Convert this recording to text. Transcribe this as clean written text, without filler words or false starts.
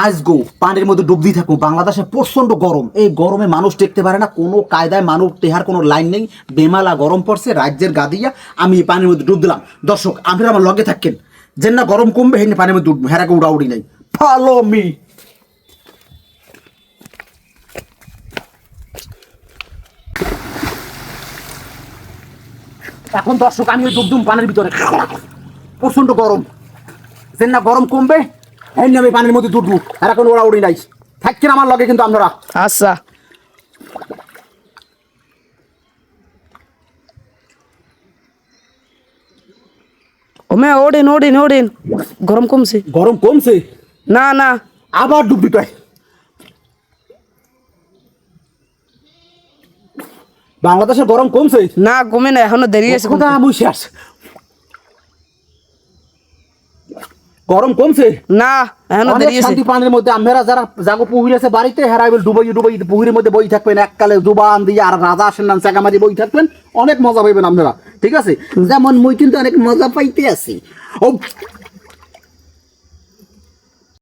আজ গো পানির মধ্যে ডুব দিয়ে থাকবো। বাংলাদেশে প্রচন্ড গরম, এই গরমে মানুষ টেকতে পারে না, কোনো কায়দায় মানুষ টেহার কোনো লাইন নেই, বেমালা গরম পড়ছে রাজ্যের গাদিয়া। আমি এই পানির মধ্যে ডুব দিলাম। দর্শক আপনারা আমার লগে থাকেন, যে না গরম কমবে হেন পানির মধ্যে ডুববো, হেরাকে উড়াউড়ি নাই। Follow me. এখন দর্শক আমি ডুব দুম পানির ভিতরে, প্রচন্ড গরম, যে না গরম কমবে হেন আমি পানির মধ্যে ডুববো, হেরা কোনো উড়াউড়ি নাই। থাকেন আমার লগে কিন্তু আপনারা। আচ্ছা ওমে ওডিন ওডিন ওডিন গরম কমছে গরম কমছে? না না আবার ডুববি তুই। বাংলাদেশের গরম কমছে? না কমে না, এখনো দেরি আছে কথা বুঝিস, গরম কমছে না এখনো অনেক দেরি আছে শান্তি। পানির মধ্যে আমরা যারা জাগো পুকুর আছে বাড়িতে, হেরা ডুবাই ডুবাই পুকুরের মধ্যে বই থাকবেন, এককালে জুবান দিয়ে আর রাজা আসেন নাম চাকামারি বই থাকবেন, অনেক মজা পাইবেন আপনারা। ঠিক আছে, যেমন মুই কিন্তু অনেক মজা পাইতে আছি। ও